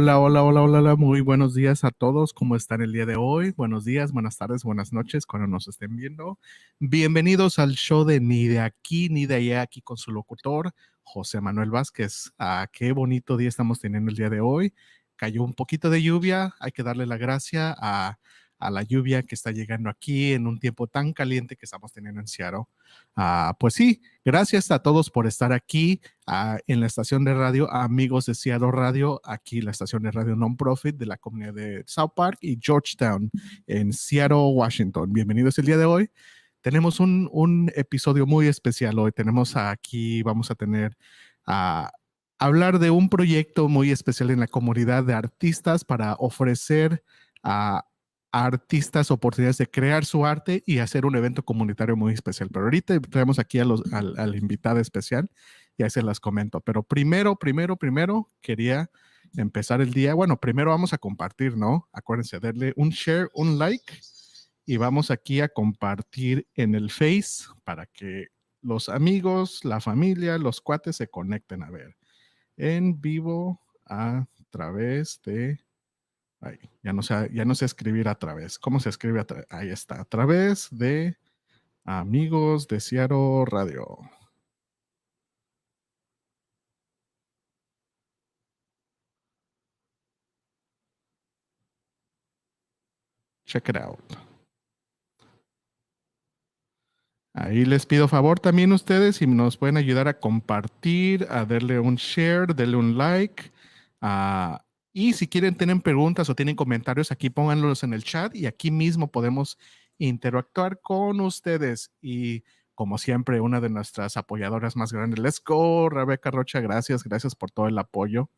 Hola, hola, hola, hola, hola, muy buenos días a todos. ¿Cómo están el día de hoy? Buenos días, buenas tardes, buenas noches cuando nos estén viendo. Bienvenidos al show de Ni de aquí ni de allá, aquí con su locutor, José Manuel Vázquez. Qué bonito día estamos teniendo el día de hoy. Cayó un poquito de lluvia, hay que darle la gracia a la lluvia que está llegando aquí en un tiempo tan caliente que estamos teniendo en Seattle. Pues sí, gracias a todos por estar aquí en la estación de radio, amigos de Seattle Radio, aquí la estación de radio non-profit de la comunidad de South Park y Georgetown en Seattle, Washington. Bienvenidos el día de hoy. Tenemos un episodio muy especial hoy. Vamos a tener a hablar de un proyecto muy especial en la comunidad de artistas para ofrecer a artistas oportunidades de crear su arte y hacer un evento comunitario muy especial. Pero ahorita traemos aquí al invitado especial y ahí se las comento. Pero primero quería empezar el día. Bueno, primero vamos a compartir, ¿no? Acuérdense, darle un share, un like y vamos aquí a compartir en el Face para que los amigos, la familia, los cuates se conecten a ver en vivo a través de... Ay, ya no sé escribir a través. ¿Cómo se escribe a través? Ahí está, a través de amigos de Seattle Radio. Check it out. Ahí les pido favor también ustedes si nos pueden ayudar a compartir, a darle un share, darle un like. ah, y si quieren, tienen preguntas o tienen comentarios, aquí pónganlos en el chat y aquí mismo podemos interactuar con ustedes. Y como siempre, una de nuestras apoyadoras más grandes, let's go, Rebeca Rocha, gracias por todo el apoyo.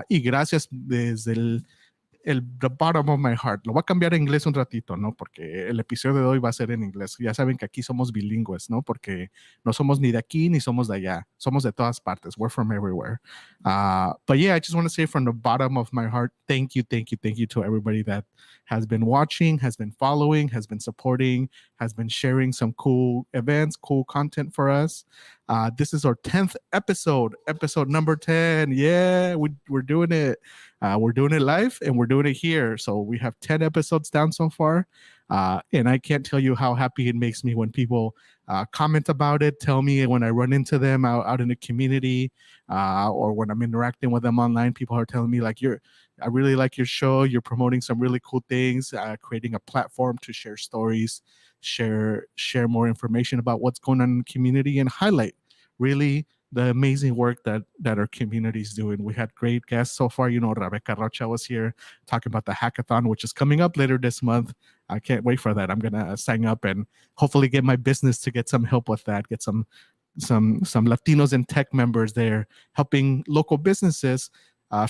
Y gracias desde the bottom of my heart. Lo voy a cambiar a inglés un ratito, ¿no? Porque el episodio de hoy va a ser en inglés. Ya saben que aquí somos bilingües, ¿no? Porque no somos ni de aquí ni somos de allá. Somos de todas partes. We're from everywhere. But yeah, I just want to say from the bottom of my heart, thank you to everybody that has been watching, has been following, has been supporting, has been sharing some cool events, cool content for us. This is our 10th episode number 10. Yeah, we're doing it. We're doing it live and we're doing it here. So we have 10 episodes down so far. And I can't tell you how happy it makes me when people comment about it, tell me when I run into them out in the community or when I'm interacting with them online, people are telling me like, I really like your show. You're promoting some really cool things, creating a platform to share stories, share more information about what's going on in the community and highlight really the amazing work that our community is doing. We had great guests so far. You know, Rebecca Rocha was here talking about the hackathon, which is coming up later this month. I can't wait for that. I'm gonna sign up and hopefully get my business to get some help with that. Get some Latinos in tech members there helping local businesses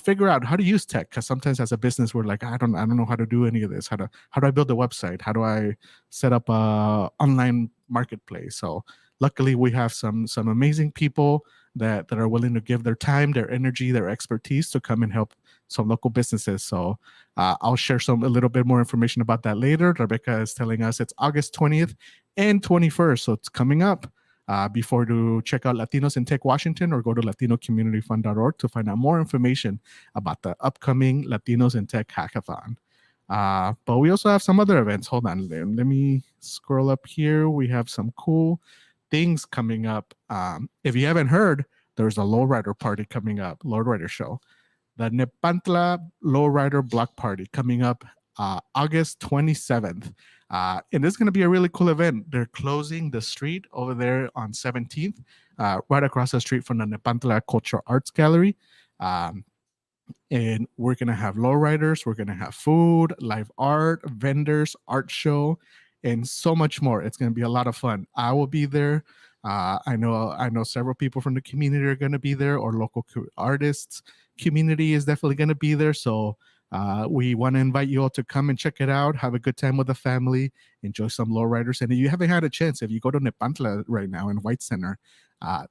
figure out how to use tech. Because sometimes as a business, we're like, I don't know how to do any of this. How do I build a website? How do I set up a online marketplace? So luckily, we have some amazing people that are willing to give their time, their energy, their expertise to come and help some local businesses. So I'll share a little bit more information about that later. Rebecca is telling us it's August 20th and 21st, so it's coming up. Before to check out Latinos in Tech Washington or go to latinocommunityfund.org to find out more information about the upcoming Latinos in Tech Hackathon. But we also have some other events. Hold on, let me scroll up here. We have some cool things coming up. If you haven't heard, there's a lowrider party coming up, lowrider show. The Nepantla Lowrider Block Party coming up August 27th. And this is going to be a really cool event. They're closing the street over there on 17th, right across the street from the Nepantla Cultural Arts Gallery. And we're going to have lowriders, we're going to have food, live art, vendors, art show, and so much more. It's going to be a lot of fun. I will be there. I know several people from the community are going to be there, or local artists community is definitely going to be there. So we want to invite you all to come and check it out, have a good time with the family, enjoy some lowriders. And if you haven't had a chance, if you go to Nepantla right now in White Center,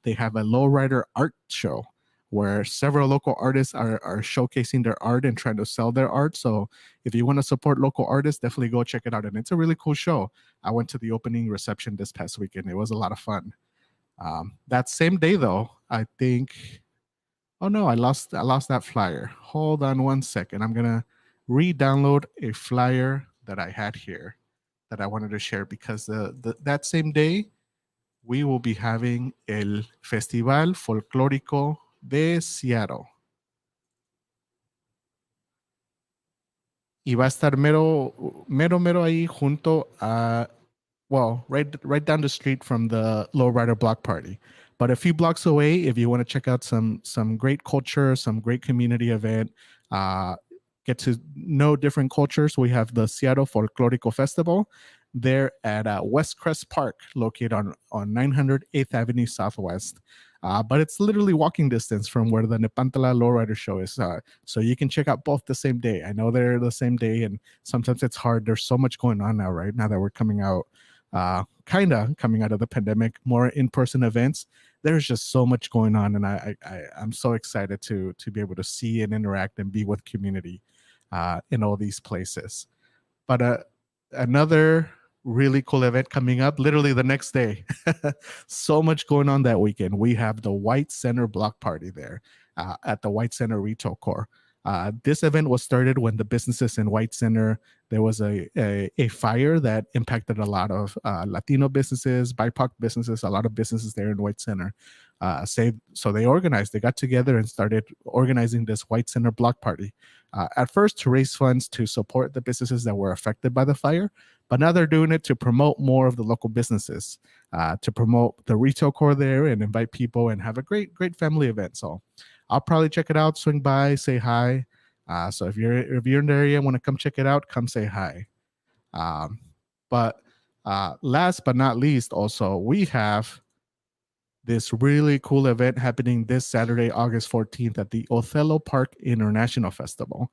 they have a lowrider art show where several local artists are showcasing their art and trying to sell their art. So if you want to support local artists, definitely go check it out. And it's a really cool show. I went to the opening reception this past weekend. It was a lot of fun. That same day, though, I think... Oh no, I lost that flyer. Hold on one second. I'm gonna re-download a flyer that I had here that I wanted to share because that same day we will be having el Festival Folclórico de Seattle. Y va a estar mero ahí junto a, well, right down the street from the Lowrider Block Party. But a few blocks away, if you want to check out some great culture, some great community event, uh, get to know different cultures, we have the Seattle Folklorico Festival there at West Crest Park, located on 900 8th Avenue Southwest. But it's literally walking distance from where the Nepantala Lowrider Show is. So you can check out both the same day. I know they're the same day, and sometimes it's hard. There's so much going on now, right? Now that we're coming out kind of coming out of the pandemic, more in-person events. There's just so much going on, and I'm so excited to be able to see and interact and be with community in all these places. But another really cool event coming up literally the next day. So much going on that weekend. We have the White Center Block Party there at the White Center Retail Core. This event was started when the businesses in White Center, there was a fire that impacted a lot of Latino businesses, BIPOC businesses, a lot of businesses there in White Center. So they organized, they got together and started organizing this White Center Block Party. At first to raise funds to support the businesses that were affected by the fire, but now they're doing it to promote more of the local businesses, to promote the retail core there and invite people and have a great family event. So I'll probably check it out, swing by, say hi. So if you're in the area and want to come check it out, come say hi. But last but not least, also we have this really cool event happening this Saturday, August 14th at the Othello Park International Festival.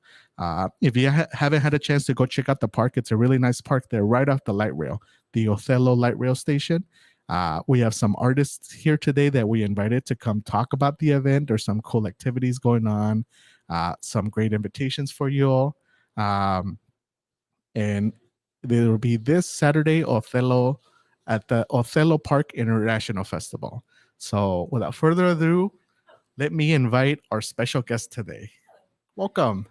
If you haven't had a chance to go check out the park, it's a really nice park there right off the light rail, the Othello light rail station. We have some artists here today that we invited to come talk about the event. There's some cool activities going on, some great invitations for you all. And there will be this Saturday, Othello, at the Othello Park International Festival. So without further ado, let me invite our special guest today. Welcome.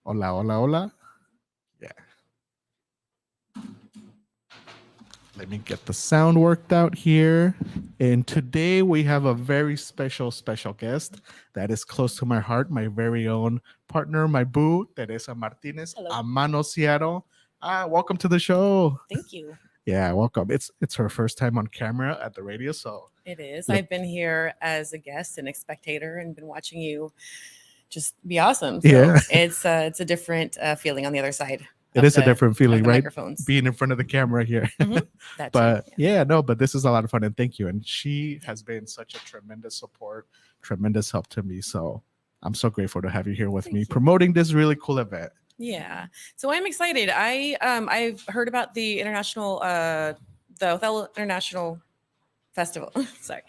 Hola, hola, hola. Yeah. Let me get the sound worked out here. And today we have a very special guest that is close to my heart, my very own partner, my boo, Teresa Martinez, Amano Seattle. Welcome to the show. Thank you. Yeah, welcome. It's her first time on camera at the radio, so it is. I've been here as a guest and a spectator and been watching you just be awesome. So yeah, it's a different feeling on the other side. It is a different feeling, right? Microphones. Being in front of the camera here. That but too, yeah, no, but this is a lot of fun, and thank you. And she has been such a tremendous support, tremendous help to me. So I'm so grateful to have you here with me, promoting this really cool event. Yeah. So I'm excited. I've heard about the the Othello International Festival. Sorry.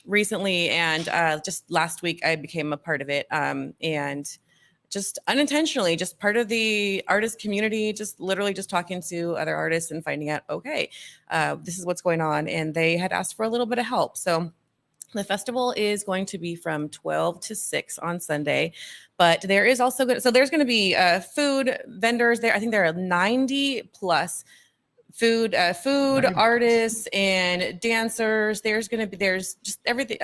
Recently, and just last week I became a part of it. And just unintentionally, just part of the artist community, just literally just talking to other artists and finding out, okay, this is what's going on. And they had asked for a little bit of help. So the festival is going to be from 12 to 6 on Sunday, but there is also there's going to be food vendors there. I think there are 90 plus food artists and dancers. There's just everything,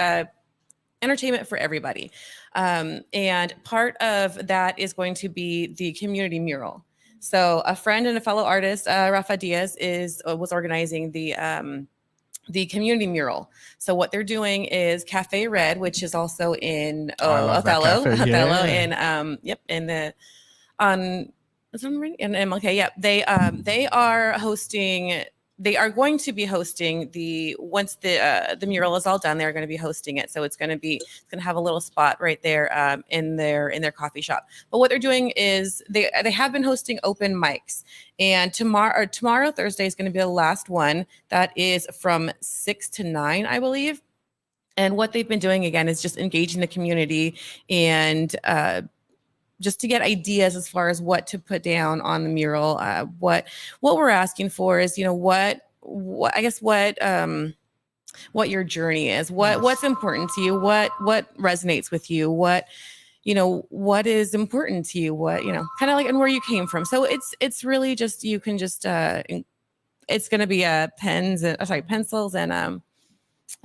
entertainment for everybody. And part of that is going to be the community mural. So a friend and a fellow artist, Rafa Diaz, was organizing the community mural. So what they're doing is Cafe Red, which is also in Othello, and in the on in MLK. Yep, they are hosting. They are going to be hosting once the mural is all done. They're going to be hosting it, so it's going to have a little spot right there in their coffee shop. But what they're doing is they have been hosting open mics, and tomorrow Thursday is going to be the last one. That is from 6 to 9, I believe. And what they've been doing again is just engaging the community and just to get ideas as far as what to put down on the mural. What we're asking for is, what what your journey is, what's important to you, what resonates with you, what what is important to you, what kind of like, and where you came from. So it's really just, you can just it's going to be pencils and I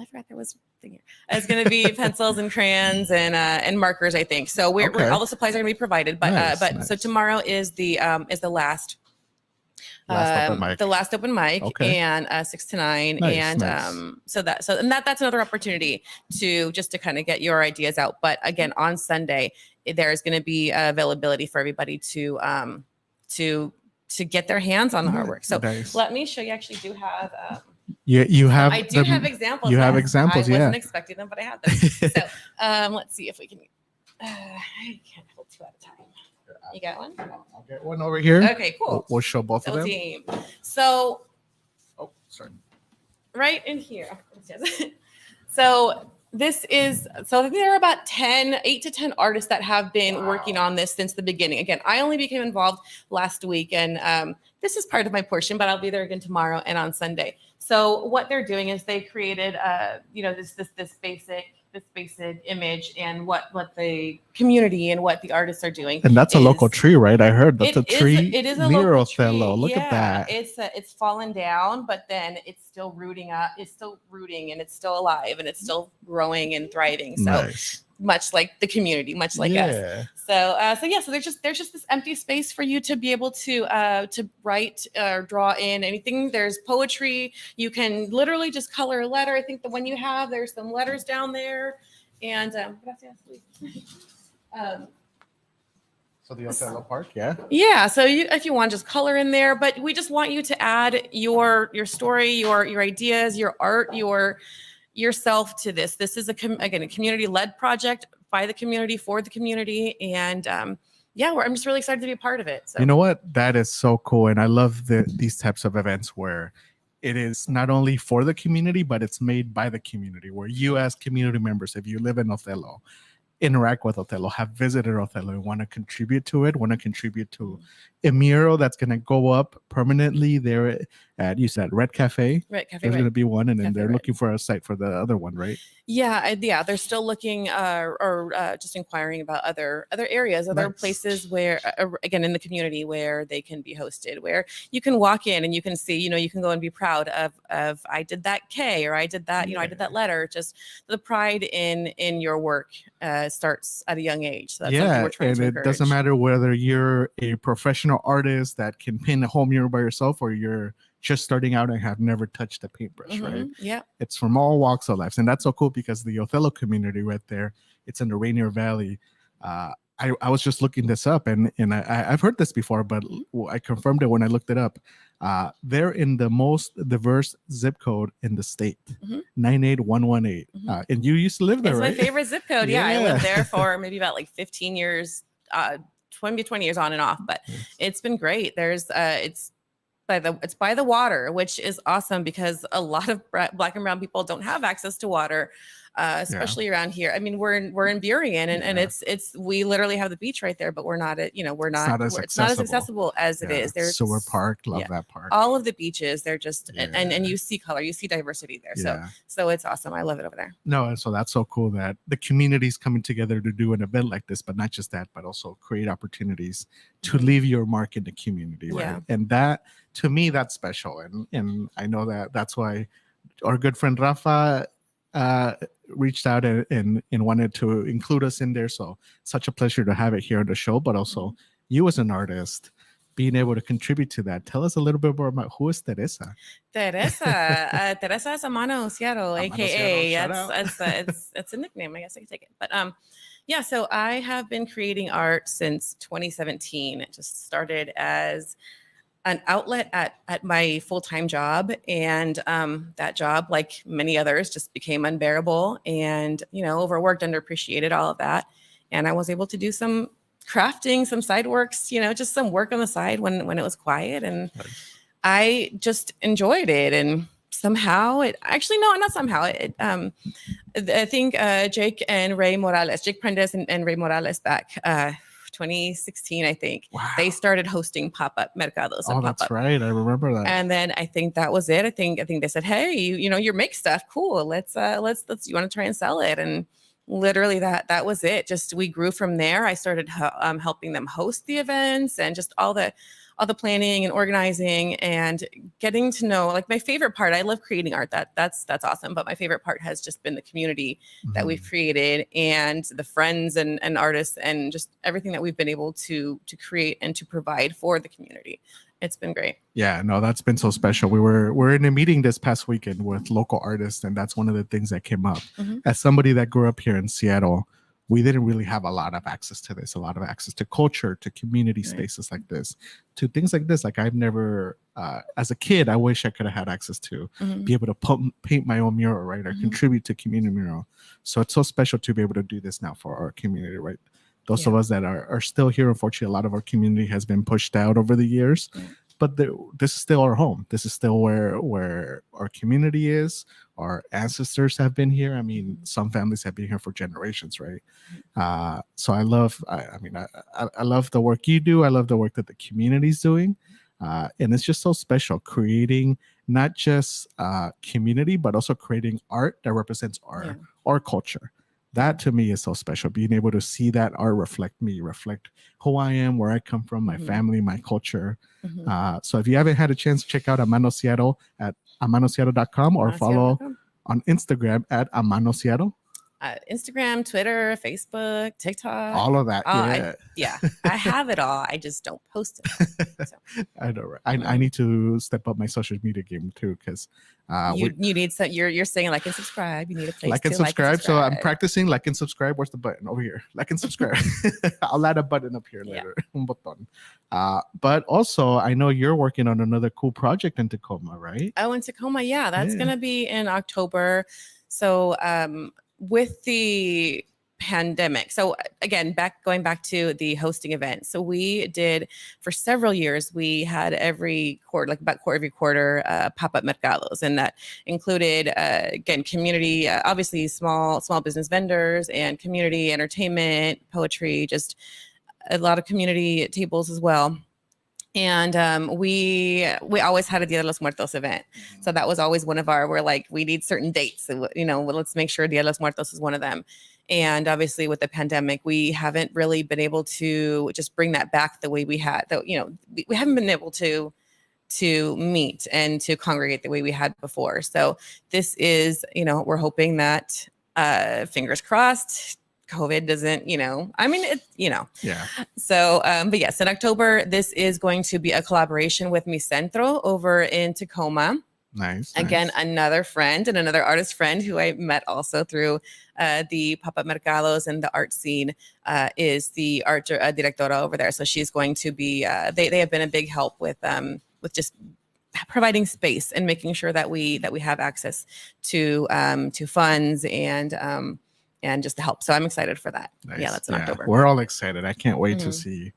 forgot there was thing here. It's going to be pencils and crayons and markers, I think. So we're all the supplies are going to be provided, but Nice. So tomorrow is the last open mic. the last open mic, Okay. and 6 to 9. Nice, And nice. that's another opportunity to kind of get your ideas out. But again, on Sunday there's going to be availability for everybody to get their hands on the artwork. So Nice. let me show you. I actually do have you have I do have examples. You have examples. I wasn't expecting them, but I have them. So let's see if we can. I can't hold 2 at a time. You got one? I'll get one over here. Okay, cool. We'll show both of them. Team. So, sorry. Right in here. So this is, so there are about 8 to 10 artists that have been working on this since the beginning. Again, I only became involved last week, and this is part of my portion, but I'll be there again tomorrow and on Sunday. So what they're doing is they created, this basic image, and what the community and what the artists are doing. And that's a local tree, right? I heard that's a tree. It is a near local Othello. tree. Look at that. It's fallen down, but then it's still rooting up. It's still rooting, and it's still alive, and it's still growing and thriving. So nice. Much like the community, much like us. So there's just this empty space for you to be able to write or draw in anything. There's poetry. You can literally just color a letter. I think the one you have, there's some letters down there, and so the Othello Park, yeah. Yeah. So if you want, just color in there, but we just want you to add your story, your ideas, your art, yourself to this. This is a community-led project by the community for the community, and I'm just really excited to be a part of it. So. You know what? That is so cool, and I love these types of events where it is not only for the community, but it's made by the community. Where you, as community members, if you live in Othello, interact with Othello, have visited Othello, and want to contribute to it, want to contribute to a mural that's going to go up permanently there at, you said, Red Cafe. Red Cafe. There's going to be one, and then Cafe they're Red. looking for a site for the other one, right? Yeah. They're still looking or just inquiring about other areas, other places where, again, in the community where they can be hosted, where you can walk in and you can see, you can go and be proud of I did that K, or I did that, I did that letter. Just the pride in your work starts at a young age. So that's something we're trying to encourage. It doesn't matter whether you're a professional artist that can paint a whole mural by yourself, or you're just starting out and have never touched a paintbrush, right? Yeah. It's from all walks of life. And that's so cool because the Othello community right there, it's in the Rainier Valley. I was just looking this up, and I've heard this before, but I confirmed it when I looked it up. They're in the most diverse zip code in the state, 98118. And you used to live there, it's right? It's my favorite zip code. Yeah, I lived there for maybe about like 15 years, 20 years on and off, but it's been great. There's it's by the water, which is awesome because a lot of Black and brown people don't have access to water, especially around here. I mean, we're in Burien, and it's we literally have the beach right there, but we're not at it's not as accessible as it is. There's Seward Park, love that park. All of the beaches, they're just and you see color, you see diversity there. So it's awesome. I love it over there. No, and so that's so cool that the community's coming together to do an event like this, but not just that, but also create opportunities to leave your mark in the community, right? And that, to me, that's special, and I know that's why our good friend Rafa reached out and wanted to include us in there. So such a pleasure to have it here on the show, but also you as an artist being able to contribute to that. Tell us a little bit more about who is Teresa. Teresa is Amano Seattle, aka it's a nickname, I guess I can take it. But so I have been creating art since 2017. It just started as an outlet at my full-time job, and that job, like many others, just became unbearable, and overworked, underappreciated, all of that. And I was able to do some crafting, some side works, just some work on the side when it was quiet, and I just enjoyed it. And somehow I think Jake Prendes and Ray Morales back 2016, I think. Wow. They started hosting pop-up mercados. Oh, and that's pop-up. right. I remember that. And then I think that was it. I think they said, "Hey, you know, you make stuff, cool. Let's you want to try and sell it?" And literally that was it. Just we grew from there. I started helping them host the events and just all the planning and organizing and getting to know, like, my favorite part. I love creating art. That's awesome. But my favorite part has just been the community that we've created and the friends and artists and just everything that we've been able to create and to provide for the community. It's been great. Yeah, no, that's been so special. We're in a meeting this past weekend with local artists, and that's one of the things that came up. As somebody that grew up here in Seattle, we didn't really have a lot of access to this, a lot of access to culture, to community spaces like this, to things like this. Like, I've never, as a kid, I wish I could have had access to be able to paint my own mural, right, or contribute to community mural. So it's so special to be able to do this now for our community, right? Those of us that are still here, unfortunately, a lot of our community has been pushed out over the years. But this is still our home. This is still where our community is. Our ancestors have been here. I mean, some families have been here for generations, right? So I love the work you do. I love the work that the community is doing. And it's just so special, creating not just community, but also creating art that represents our culture. That to me is so special, being able to see that art reflect me, reflect who I am, where I come from, my family, my culture. So if you haven't had a chance to check out Amano Seattle at amanoseattle.com or follow on Instagram at Amano Seattle. Instagram, Twitter, Facebook, TikTok, all of that. I have it all. I just don't post it. So. I know, right? I need to step up my social media game too, because you need some. You're saying like and subscribe. You need a place like and subscribe. So I'm practicing like and subscribe. Where's the button? Over here. Like and subscribe. I'll add a button up here later. Un botón. But also, I know you're working on another cool project in Tacoma, right? Oh, in Tacoma, that's gonna be in October. So with the pandemic. So again, going back to the hosting event. So we did for several years, we had every quarter, every quarter, pop-up mercados. And that included, again, community, obviously small business vendors and community entertainment, poetry, just a lot of community tables as well. And we always had a Dia de los Muertos event. So that was always one of we're like, we need certain dates. So, let's make sure Dia de los Muertos is one of them. And obviously with the pandemic, we haven't really been able to just bring that back the way we had, we haven't been able to meet and to congregate the way we had before. So this is, we're hoping that, fingers crossed, COVID doesn't, Yeah. So, but yes, in October, this is going to be a collaboration with Mi Centro over in Tacoma. Nice. Again, another friend and another artist friend who I met also through the pop-up mercados and the art scene is the art directora over there. So she's going to be, they have been a big help with just providing space and making sure that we have access to funds and just the help. So I'm excited for that. Nice. Yeah, that's in October. We're all excited. I can't wait to see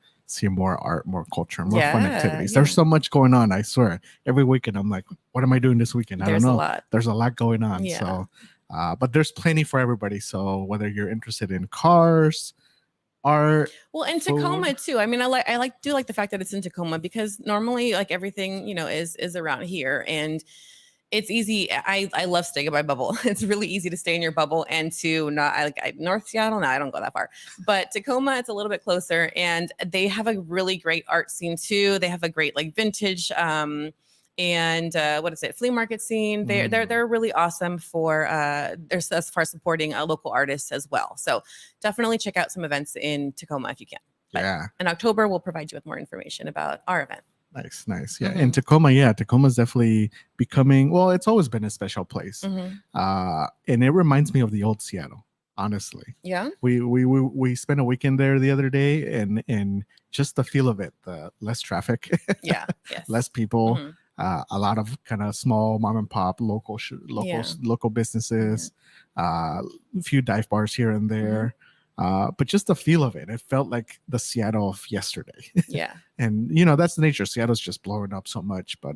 more art, more culture, more fun activities. There's so much going on. I swear. Every weekend, I'm like, what am I doing this weekend? I don't know. There's a lot going on. Yeah. So, but there's plenty for everybody. So whether you're interested in cars, art, well, in Tacoma too. I mean, I like the fact that it's in Tacoma because normally like everything, is around here and it's easy. I love staying in my bubble. It's really easy to stay in your bubble and to not North Seattle. No, I don't go that far, but Tacoma, it's a little bit closer and they have a really great art scene too. They have a great like vintage, flea market scene. They're really awesome for as far as supporting local artists as well. So definitely check out some events in Tacoma if you can. But in October, we'll provide you with more information about our event. Nice. Yeah. And Tacoma's definitely becoming, well, it's always been a special place. And it reminds me of the old Seattle, honestly. Yeah. We spent a weekend there the other day and just the feel of it, the less traffic, less people, a lot of kind of small mom and pop local businesses, a few dive bars here and there. But just the feel of it, it felt like the Seattle of yesterday. Yeah. And, that's the nature. Seattle's just blowing up so much. But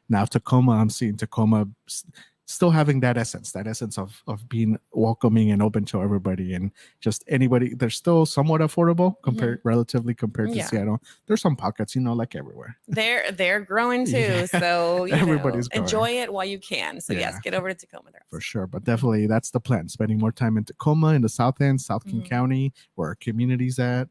now Tacoma, I'm seeing Tacoma still having that essence of being welcoming and open to everybody and just anybody. They're still somewhat affordable relatively compared to Seattle. There's some pockets, like everywhere. They're growing too, so everybody's growing. Enjoy it while you can. So yes, get over to Tacoma there. For sure, but definitely that's the plan. Spending more time in Tacoma, in the South End, South King County, where our community's at.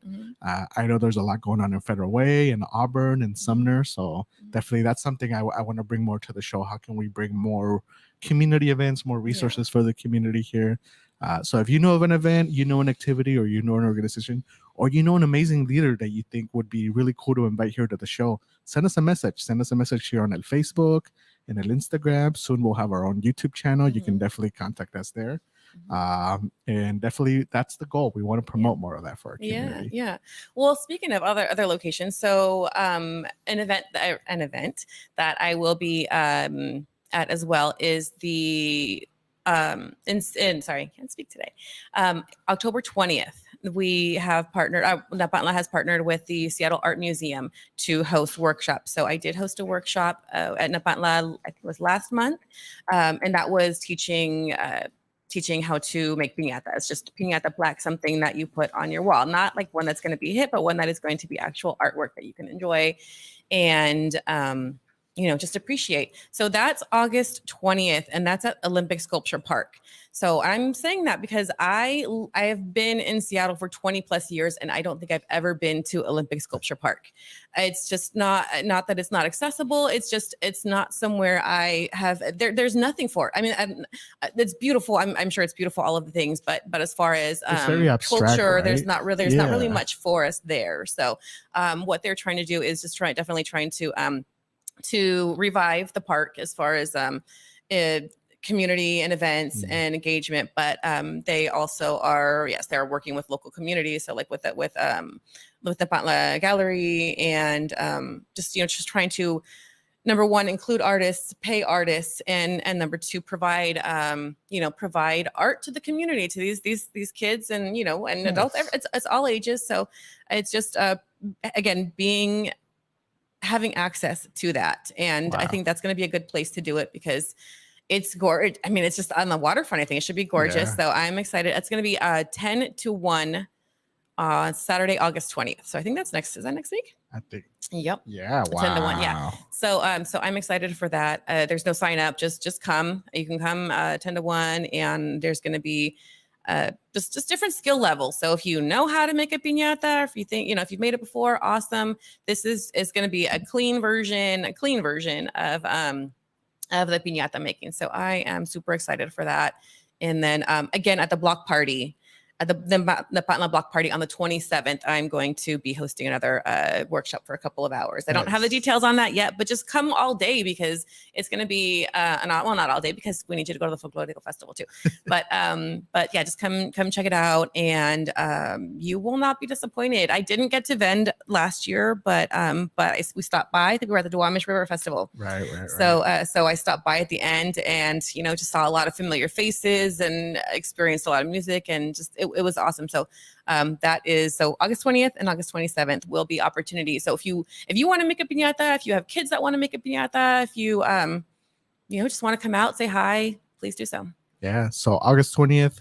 I know there's a lot going on in Federal Way and Auburn and Sumner, so definitely that's something I want to bring more to the show. How can we bring more community events, more resources for the community here? So if you know of an event, an activity, or an organization, or an amazing leader that you think would be really cool to invite here to the show, send us a message. Send us a message here on El Facebook and El Instagram. Soon we'll have our own YouTube channel. You can definitely contact us there. And definitely that's the goal. We want to promote more of that for our community. Yeah. Well, speaking of other locations, so an event that I will be at as well is the sorry, I can't speak today. October 20th, we have partnered, Napantla has partnered with the Seattle Art Museum to host workshops. So I did host a workshop at Napantla, I think it was last month. And that was teaching how to make piñata. It's just piñata plaque, something that you put on your wall, not like one that's going to be hit, but one that is going to be actual artwork that you can enjoy and, just appreciate. So that's August 20th, and that's at Olympic Sculpture Park. So I'm saying that because I have been in Seattle for 20 plus years, and I don't think I've ever been to Olympic Sculpture Park. It's just not that it's not accessible. It's not somewhere I have. There's nothing for it. I mean, it's beautiful. I'm sure it's beautiful, all of the things, but as far as it's very abstract, culture, right? there's not really much for us there. So what they're trying to do is just definitely trying to revive the park as far as community and events and engagement, but they also are they're working with local communities, so like with the Napantla Gallery and just trying to, number one, include artists, pay artists, and number two, provide provide art to the community, to these kids and and adults. It's all ages, so it's just again having access to that. And I think that's going to be a good place to do it because it's gorgeous. I mean, it's just on the waterfront. I think it should be gorgeous. So I'm excited. It's going to be 10 to 1 Saturday, August 20th. So I think that's next. Is that next week? I think. Yep. Yeah. Wow. 10 to 1. Yeah. So I'm excited for that. There's no sign up. Just come. You can come 10 to 1, and there's going to be just different skill levels. So if you know how to make a piñata, if you think, if you've made it before, awesome. This is going to be a clean version of the piñata making. So I am super excited for that. And then again, at the block party, at the Napantla block party on the 27th, I'm going to be hosting another workshop for a couple of hours. I don't have the details on that yet, but just come all day because it's going to be not all day because we need you to go to the Folklorico Festival too. But yeah, just come check it out, and you will not be disappointed. I didn't get to vend last year, but we stopped by. I think we were at the Duwamish River Festival. Right. So I stopped by at the end, and just saw a lot of familiar faces and experienced a lot of music, and just it was awesome. So that is August 20th and August 27th will be opportunities. So if you want to make a piñata, if you have kids that want to make a piñata, if you just want to come out, say hi, please do so. Yeah. So August 20th,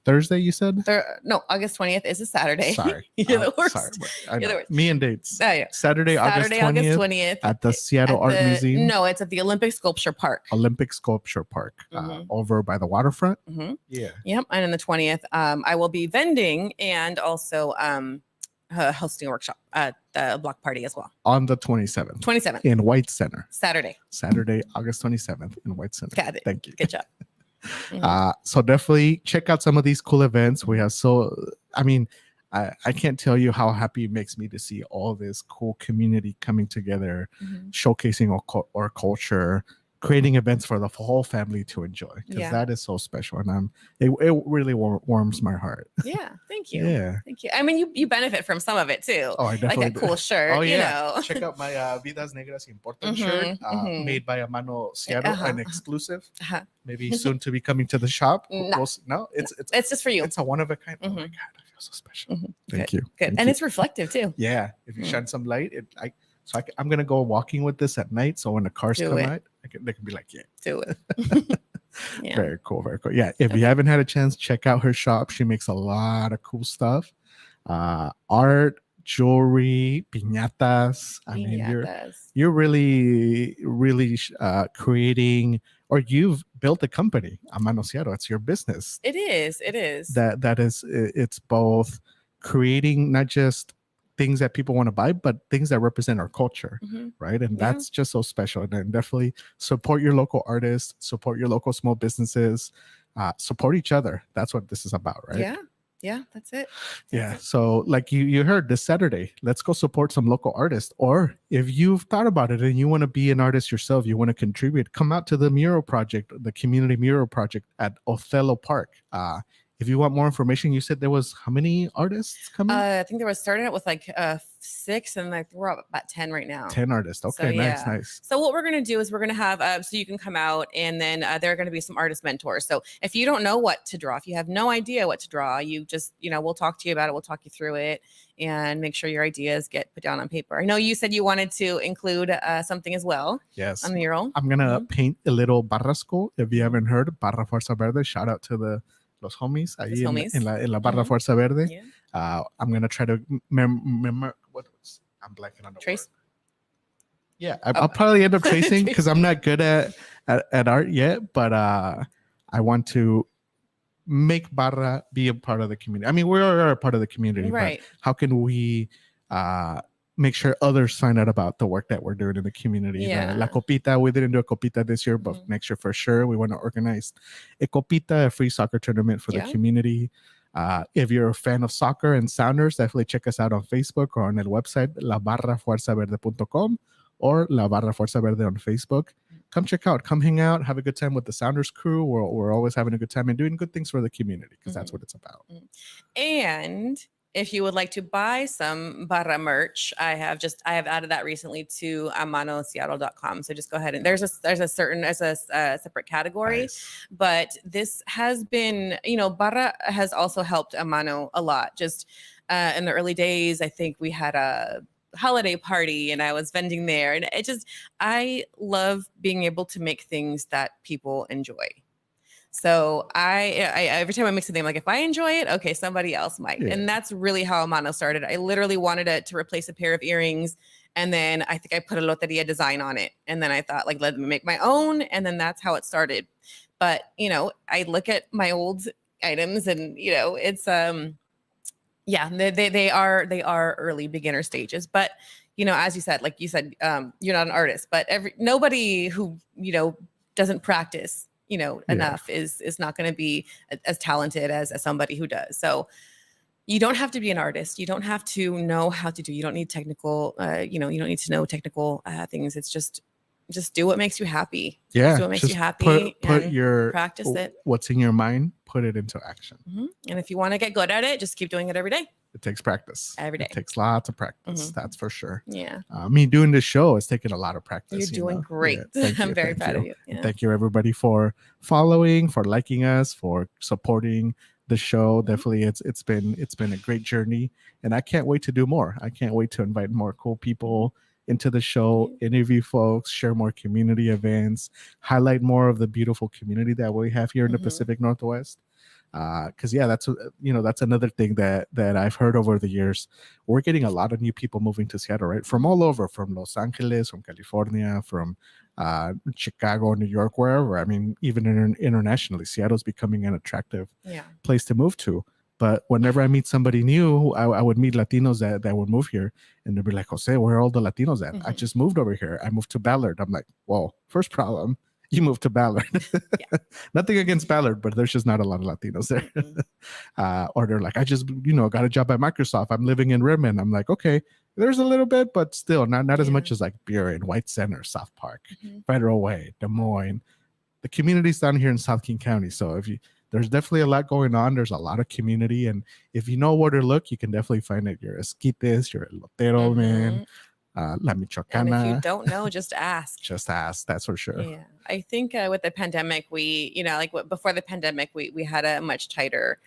Thursday, you said? No, August 20th is a Saturday. Sorry. You're the worst. You're the worst. Me and dates. Oh, yeah. Saturday, August 20th at the Seattle Art Museum. No, it's at the Olympic Sculpture Park. Olympic Sculpture Park, over by the waterfront. Yeah. Yep. And on the 20th, I will be vending and also hosting a workshop at the block party as well. On the 27th. 27th. In White Center. Saturday, August 27th in White Center. Got it. Thank you. Good job. So definitely check out some of these cool events. We have I can't tell you how happy it makes me to see all this cool community coming together, showcasing our culture, creating events for the whole family to enjoy, because that is so special, and it really warms my heart. Yeah, thank you. Yeah, thank you. I mean, you benefit from some of it too. Oh, I definitely like a cool shirt. Oh yeah, check out my Vidas Negras Important shirt, made by Amano Seattle, an exclusive. Maybe soon to be coming to the shop. No, it's just for you. It's a one of a kind. Oh my god, I feel so special. Thank you. Good, and it's reflective too. Yeah, if you shine some light, I'm gonna go walking with this at night, so when the cars come out, they can be like, yeah, do it. Yeah. Very cool, very cool. Yeah, if you haven't had a chance, check out her shop. She makes a lot of cool stuff. Art, jewelry, piñatas. I mean, Piñatas. you're really, really creating, or you've built a company, Amanociado. It's your business. It is. It is. That is, it's both creating not just things that people want to buy, but things that represent our culture, right? And Yeah. that's just so special. And definitely support your local artists, support your local small businesses, support each other. That's what this is about, right? Yeah. Yeah, that's it. Yeah. So like you heard this Saturday, let's go support some local artists. Or if you've thought about it and you want to be an artist yourself, you want to contribute, come out to the mural project, the community mural project at Othello Park. If you want more information, you said there was how many artists coming? I think there was starting out with like 6, and like we're up about 10 right now. 10 artists. Okay, So, nice, yeah. nice. So what we're going to do is we're going to have, so you can come out, and then there are going to be some artist mentors. So if you don't know what to draw, if you have no idea what to draw, you just, we'll talk to you about it. We'll talk you through it and make sure your ideas get put down on paper. I know you said you wanted to include something as well. Yes. A mural. I'm going to paint a little barrasco. If you haven't heard, Barra Fuerza Verde, shout out to los homies ahí en la Barra Fuerza Verde. Yeah. I'm going to try to remember I'm blanking on the Trace. word. Yeah, I'll probably end up tracing because I'm not good at art yet, but I want to make Barra be a part of the community. I mean, we are a part of the community, right? But how can we make sure others find out about the work that we're doing in the community? Yeah. La Copita, we didn't do a Copita this year, but next year for sure, we want to organize a Copita, a free soccer tournament for the community. If you're a fan of soccer and Sounders, definitely check us out on Facebook or on the website, labarrafuerzaverde.com or La Barra Fuerza Verde on Facebook. Come check out, come hang out, have a good time with the Sounders crew. We're always having a good time and doing good things for the community because that's what it's about. And if you would like to buy some Barra merch, I have added that recently to amanoseattle.com. So just go ahead and there's a separate category. Nice. But this has been, Barra has also helped Amano a lot. Just in the early days, I think we had a holiday party and I was vending there, and I love being able to make things that people enjoy. So I every time I make something, I'm like, if I enjoy it, okay, somebody else might. Yeah. And that's really how Amano started. I literally wanted to replace a pair of earrings. And then I think I put a loteria design on it. And then I thought, like, let me make my own. And then that's how it started. But, I look at my old items and, it's, yeah, they are early beginner stages. But, as you said, you're not an artist, but nobody who, doesn't practice enough is not going to be as talented as somebody who does. So you don't have to be an artist. You don't have to know how to do. You don't need technical. You don't need to know technical things. It's just do what makes you happy. Yeah, just do what makes you happy. Put your practice it. What's in your mind, put it into action. And if you want to get good at it, just keep doing it every day. It takes practice. Every day. It takes lots of practice. That's for sure. Yeah. Me doing this show is taking a lot of practice. You're doing great. Yeah, I'm very proud of you. Yeah. Thank you, everybody, for following, for liking us, for supporting the show. Definitely, it's been a great journey, and I can't wait to do more. I can't wait to invite more cool people into the show, interview folks, share more community events, highlight more of the beautiful community that we have here in the Pacific Northwest. Because that's another thing that I've heard over the years. We're getting a lot of new people moving to Seattle, right? From all over, from Los Angeles, from California, from Chicago, New York, wherever. I mean, even internationally, Seattle's becoming an attractive place to move to. But whenever I meet somebody new, I would meet Latinos that would move here, and they'd be like, Jose, where are all the Latinos at? I just moved over here. I moved to Ballard. I'm like, whoa, first problem. You moved to Ballard. Nothing against Ballard, but there's just not a lot of Latinos there. Or they're like, I just, got a job at Microsoft. I'm living in Redmond. I'm like, okay, there's a little bit, but still not as much as like Burien, White Center, South Park, Federal Way, Des Moines. The community's down here in South King County. So there's definitely a lot going on. There's a lot of community. And if you know where to look, you can definitely find it. You're Esquites, you're Lotero, man. La Michoacana. And if you don't know, just ask. Just ask. That's for sure. Yeah, I think with the pandemic, before the pandemic, we had a much tighter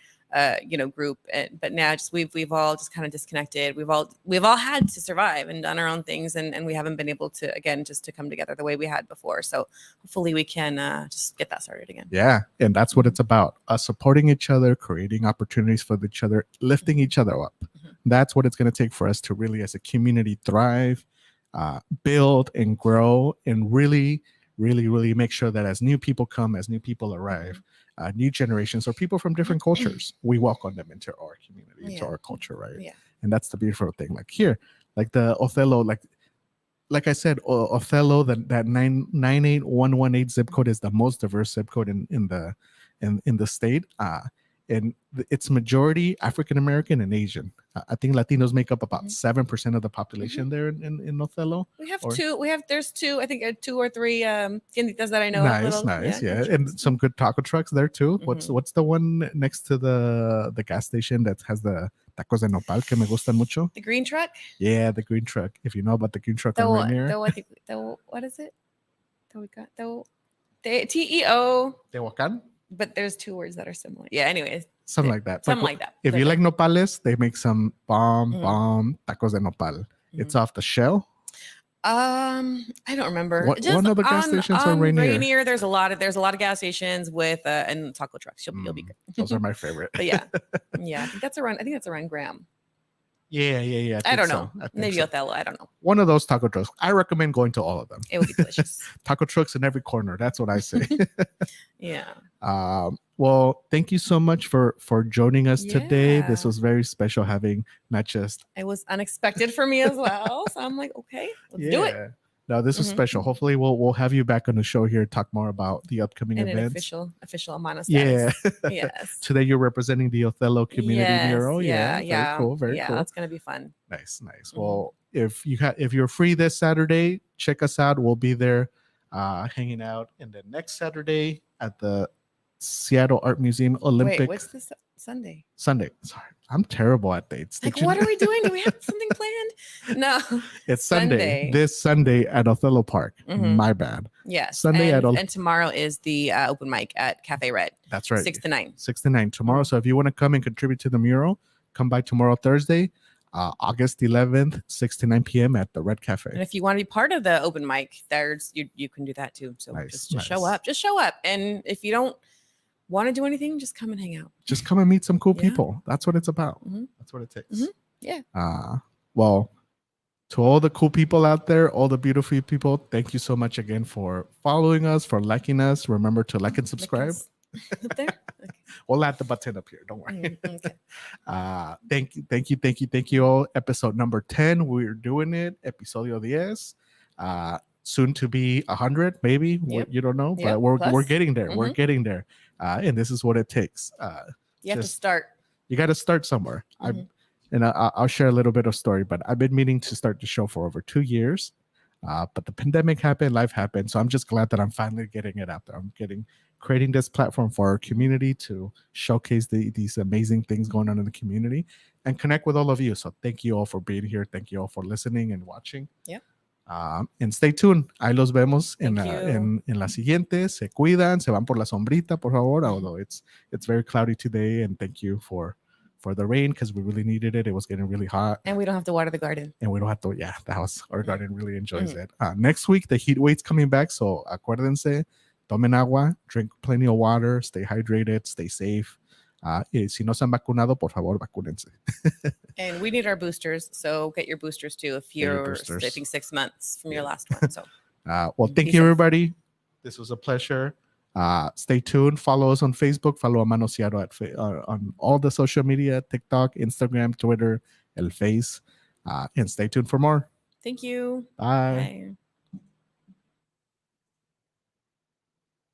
group. But now just we've all just kind of disconnected. We've all had to survive and done our own things, and we haven't been able to, again, just to come together the way we had before. So hopefully we can just get that started again. Yeah, and that's what it's about: us supporting each other, creating opportunities for each other, lifting each other up. That's what it's going to take for us to really, as a community, thrive, build and grow, and really, really, really make sure that as new people come, as new people arrive, new generations or people from different cultures, we welcome them into our community, into our culture, right? Yeah. And that's the beautiful thing. Like here, like the Othello, like I said, Othello, that 98118 zip code is the most diverse zip code in the state. And it's majority African American and Asian. I think Latinos make up about 7% of the population there in Othello. There's two, I think 2 or 3 tienditas that I know. Nice, yeah. And some good taco trucks there too. What's the one next to the gas station that has the tacos de nopal que me gustan mucho? The green truck? Yeah, the green truck. If you know about the green truck on Rainier. What is it? TEO. Tehuacan? But there's 2 words that are similar. Yeah, anyways. Something like that. Something like that. If you like nopales, they make some bomb tacos de nopal. It's off the Shell. I don't remember. One of the gas stations on Rainier. There's a lot of gas stations with and taco trucks. You'll be good. Those are my favorite. But yeah, I think that's around Graham. Yeah. I don't know. Maybe Othello. I don't know. One of those taco trucks. I recommend going to all of them. It would be delicious. Taco trucks in every corner. That's what I say. Yeah. Well, thank you so much for joining us today. This was very special having not just. It was unexpected for me as well. So I'm like, okay, let's do it. No, this was special. Hopefully we'll have you back on the show here, talk more about the upcoming events. An official Amano status. Yeah. Yes. Today you're representing the Othello community mural. Yeah. Very cool. Very cool. That's gonna be fun. Nice. Well, if you're free this Saturday, check us out. We'll be there hanging out. And then next Saturday at the Seattle Art Museum Olympic. Wait, what's this Sunday? Sorry, I'm terrible at dates. Like, what are we doing? Do we have something planned? No, it's Sunday. This Sunday at Othello Park. My bad. Yes. Sunday and tomorrow is the open mic at Cafe Red. That's right. 6 to 9. 6 to 9 tomorrow. So if you want to come and contribute to the mural, come by tomorrow, Thursday, August 11th, 6 to 9 p.m. at the Red Cafe. And if you want to be part of the open mic, you can do that too. So just show up. Just show up. And if you don't want to do anything, just come and hang out. Just come and meet some cool people. That's what it's about. That's what it takes. Yeah. Well, to all the cool people out there, all the beautiful people, thank you so much again for following us, for liking us. Remember to like and subscribe. Up there? Okay. We'll add the button up here. Don't worry. Okay. Thank you all. Episode number 10. We're doing it. Episodio 10. Soon to be 100, maybe. Yep. You don't know, but Yep. we're getting there. We're getting there. And this is what it takes. You have to start. You got to start somewhere. I'll share a little bit of story, but I've been meaning to start the show for over 2 years. But the pandemic happened, life happened. So I'm just glad that I'm finally getting it out there. I'm creating this platform for our community to showcase these amazing things going on in the community and connect with all of you. So thank you all for being here. Thank you all for listening and watching. Yeah. And stay tuned. Ahí los vemos en la siguiente. Se cuidan, se van por la sombrita, por favor. Although it's very cloudy today. And thank you for the rain because we really needed it. It was getting really hot. And we don't have to water the garden. And we don't have to, the house, our garden really enjoys it. Next week, the heat wave's coming back. So acuérdense, tomen agua, drink plenty of water, stay hydrated, stay safe. Y si no se han vacunado, por favor, vacúnense. And we need our boosters. So get your boosters too if you're, I think, 6 months from your last one. So, well, thank you, everybody. This was a pleasure. Stay tuned. Follow us on Facebook. Follow Amano Seattle on all the social media, TikTok, Instagram, Twitter, El Face. And stay tuned for more. Thank you. Bye.